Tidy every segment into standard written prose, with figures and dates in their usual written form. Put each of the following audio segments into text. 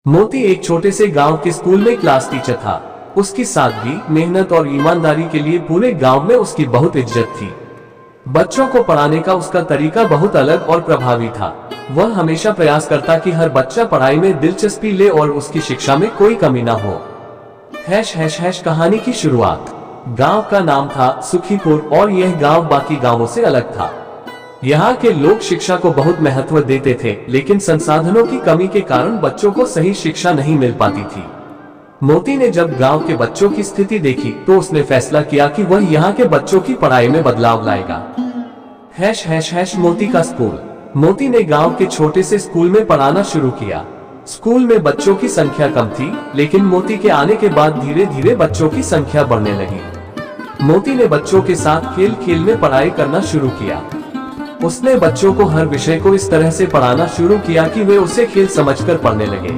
मोती एक छोटे से गांव के स्कूल में क्लास टीचर था। उसकी सादगी, मेहनत और ईमानदारी के लिए पूरे गांव में उसकी बहुत इज्जत थी। बच्चों को पढ़ाने का उसका तरीका बहुत अलग और प्रभावी था। वह हमेशा प्रयास करता कि हर बच्चा पढ़ाई में दिलचस्पी ले और उसकी शिक्षा में कोई कमी ना हो। कहानी की शुरुआत। गांव का नाम था सुखीपुर और यह गांव बाकी गांवों से अलग था। यहाँ के लोग शिक्षा को बहुत महत्व देते थे, लेकिन संसाधनों की कमी के कारण बच्चों को सही शिक्षा नहीं मिल पाती थी। मोती ने जब गांव के बच्चों की स्थिति देखी तो उसने फैसला किया कि वह यहाँ के बच्चों की पढ़ाई में बदलाव लाएगा। मोती का स्कूल। मोती ने गांव के छोटे से स्कूल में पढ़ाना शुरू किया। स्कूल में बच्चों की संख्या कम थी, लेकिन मोती के आने के बाद धीरे धीरे बच्चों की संख्या बढ़ने लगी। मोती ने बच्चों के साथ खेल खेल में पढ़ाई करना शुरू किया। उसने बच्चों को हर विषय को इस तरह से पढ़ाना शुरू किया कि वे उसे खेल समझकर पढ़ने लगे।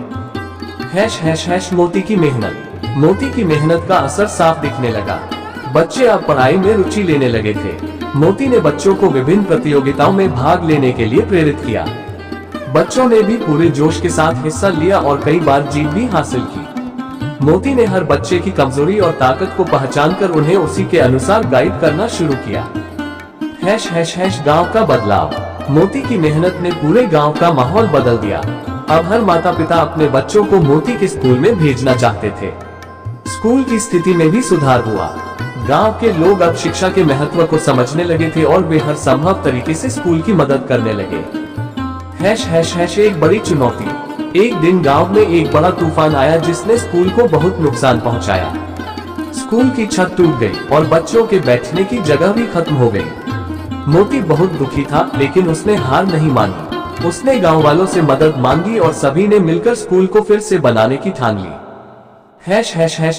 मोती की मेहनत। मोती की मेहनत का असर साफ दिखने लगा। बच्चे अब पढ़ाई में रुचि लेने लगे थे। मोती ने बच्चों को विभिन्न प्रतियोगिताओं में भाग लेने के लिए प्रेरित किया। बच्चों ने भी पूरे जोश के साथ हिस्सा लिया और कई बार जीत भी हासिल की। मोती ने हर बच्चे की कमजोरी और ताकत को पहचानकर उन्हें उसी के अनुसार गाइड करना शुरू किया। गांव का बदलाव। मोती की मेहनत ने पूरे गांव का माहौल बदल दिया। अब हर माता पिता अपने बच्चों को मोती के स्कूल में भेजना चाहते थे। स्कूल की स्थिति में भी सुधार हुआ। गांव के लोग अब शिक्षा के महत्व को समझने लगे थे और वे हर संभव तरीके से स्कूल की मदद करने लगे। एक बड़ी चुनौती। एक दिन गांव में एक बड़ा तूफान आया जिसने स्कूल को बहुत नुकसान पहुंचाया। स्कूल की छत टूट गई और बच्चों के बैठने की जगह भी खत्म हो गई। मोती बहुत दुखी था, लेकिन उसने हार नहीं मानी। उसने गांव वालों से मदद मांगी और सभी ने मिलकर स्कूल को फिर से बनाने की ठान ली।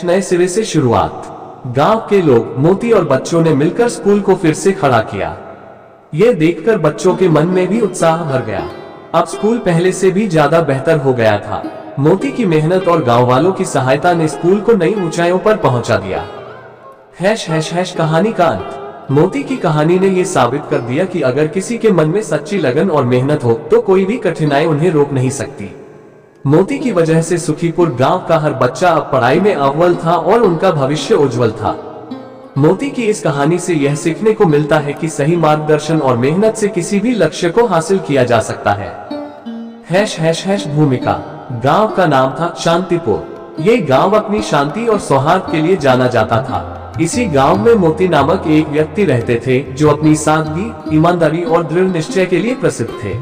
नए सिरे से शुरुआत। गांव के लोग, मोती और बच्चों ने मिलकर स्कूल को फिर से खड़ा किया। ये देखकर बच्चों के मन में भी उत्साह भर गया। अब स्कूल पहले से भी ज्यादा बेहतर हो गया था। मोती की मेहनत और गांव वालों की सहायता ने स्कूल को नई ऊंचाइयों पर पहुंचा दिया। कहानी का अंत। मोती की कहानी ने ये साबित कर दिया कि अगर किसी के मन में सच्ची लगन और मेहनत हो तो कोई भी कठिनाई उन्हें रोक नहीं सकती। मोती की वजह से सुखीपुर गांव का हर बच्चा अब पढ़ाई में अव्वल था और उनका भविष्य उज्जवल था। मोती की इस कहानी से यह सीखने को मिलता है कि सही मार्गदर्शन और मेहनत से किसी भी लक्ष्य को हासिल किया जा सकता है। भूमिका। गांव का नाम था शांतिपुर। ये गांव अपनी शांति और सौहार्द के लिए जाना जाता था। इसी गांव में मोती नामक एक व्यक्ति रहते थे जो अपनी सादगी, ईमानदारी और दृढ़ निश्चय के लिए प्रसिद्ध थे।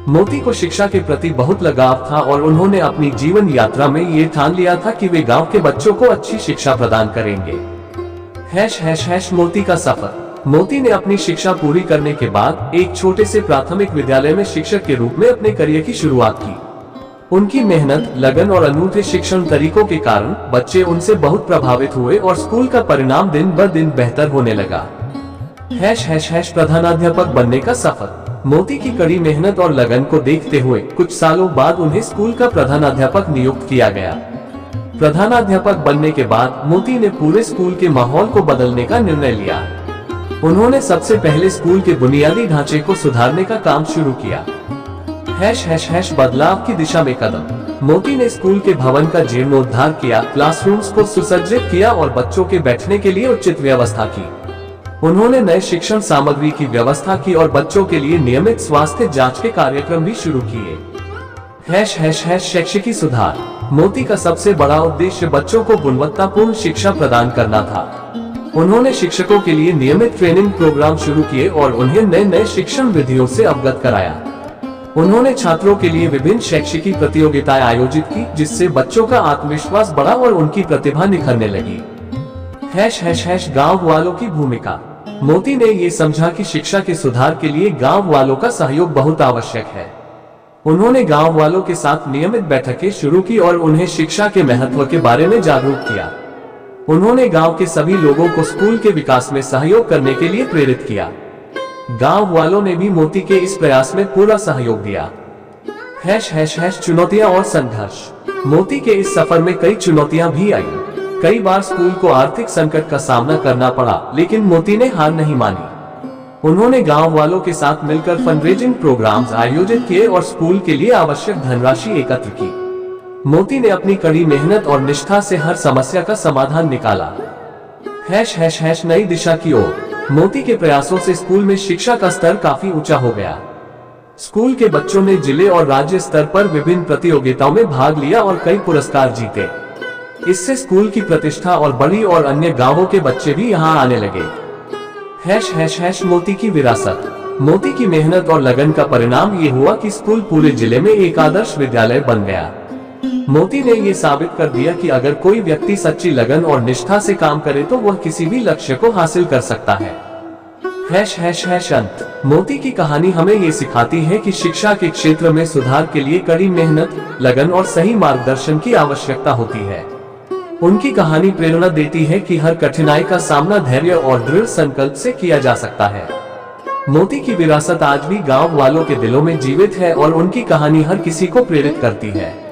मोती को शिक्षा के प्रति बहुत लगाव था और उन्होंने अपनी जीवन यात्रा में ये ठान लिया था कि वे गांव के बच्चों को अच्छी शिक्षा प्रदान करेंगे। मोती का सफर। मोती ने अपनी शिक्षा पूरी करने के बाद एक छोटे से प्राथमिक विद्यालय में शिक्षक के रूप में अपने करियर की शुरुआत की। उनकी मेहनत, लगन और अनूठे शिक्षण तरीकों के कारण बच्चे उनसे बहुत प्रभावित हुए और स्कूल का परिणाम दिन ब दिन बेहतर होने लगा। प्रधानाध्यापक बनने का सफर। मोती की कड़ी मेहनत और लगन को देखते हुए कुछ सालों बाद उन्हें स्कूल का प्रधानाध्यापक नियुक्त किया गया। प्रधानाध्यापक बनने के बाद मोती ने पूरे स्कूल के माहौल को बदलने का निर्णय लिया। उन्होंने सबसे पहले स्कूल के बुनियादी ढांचे को सुधारने का काम शुरू किया। बदलाव की दिशा में कदम। मोती ने स्कूल के भवन का जीर्णोद्धार किया, क्लासरूम्स को सुसज्जित किया और बच्चों के बैठने के लिए उचित व्यवस्था की। उन्होंने नए शिक्षण सामग्री की व्यवस्था की और बच्चों के लिए नियमित स्वास्थ्य जांच के कार्यक्रम भी शुरू किए। शैक्षिकी सुधार। मोती का सबसे बड़ा उद्देश्य बच्चों को गुणवत्तापूर्ण शिक्षा प्रदान करना था। उन्होंने शिक्षकों के लिए नियमित ट्रेनिंग प्रोग्राम शुरू किए और उन्हें नए नए शिक्षण विधियों से अवगत कराया। उन्होंने छात्रों के लिए विभिन्न शैक्षिकी प्रतियोगिताएं आयोजित की, जिससे बच्चों का आत्मविश्वास बढ़ा और उनकी प्रतिभा निखरने लगी। गांव वालों की भूमिका। मोती ने ये समझा कि शिक्षा के सुधार के लिए गांव वालों का सहयोग बहुत आवश्यक है। उन्होंने गांव वालों के साथ नियमित बैठकें शुरू की और उन्हें शिक्षा के महत्व के बारे में जागरूक किया। उन्होंने गांव के सभी लोगों को स्कूल के विकास में सहयोग करने के लिए प्रेरित किया। गांव वालों ने भी मोती के इस प्रयास में पूरा सहयोग दिया। चुनौतियां और संघर्ष। मोती के इस सफर में कई चुनौतियां भी आई। कई बार स्कूल को आर्थिक संकट का सामना करना पड़ा, लेकिन मोती ने हार नहीं मानी। उन्होंने गांव वालों के साथ मिलकर फंडरेजिंग प्रोग्राम्स आयोजित किए और स्कूल के लिए आवश्यक धनराशि एकत्र की। मोती ने अपनी कड़ी मेहनत और निष्ठा से हर समस्या का समाधान निकाला। नई दिशा की ओर। मोती के प्रयासों से स्कूल में शिक्षा का स्तर काफी ऊंचा हो गया। स्कूल के बच्चों ने जिले और राज्य स्तर पर विभिन्न प्रतियोगिताओं में भाग लिया और कई पुरस्कार जीते। इससे स्कूल की प्रतिष्ठा और बढ़ी और अन्य गांवों के बच्चे भी यहां आने लगे। मोती की विरासत। मोती की मेहनत और लगन का परिणाम ये हुआ कि स्कूल पूरे जिले में एक आदर्श विद्यालय बन गया। मोती ने ये साबित कर दिया कि अगर कोई व्यक्ति सच्ची लगन और निष्ठा से काम करे तो वह किसी भी लक्ष्य को हासिल कर सकता है। अंत। मोती की कहानी हमें ये सिखाती है कि शिक्षा के क्षेत्र में सुधार के लिए कड़ी मेहनत, लगन और सही मार्गदर्शन की आवश्यकता होती है। उनकी कहानी प्रेरणा देती है कि हर कठिनाई का सामना धैर्य और दृढ़ संकल्प से किया जा सकता है। मोती की विरासत आज भी गांव वालों के दिलों में जीवित है और उनकी कहानी हर किसी को प्रेरित करती है।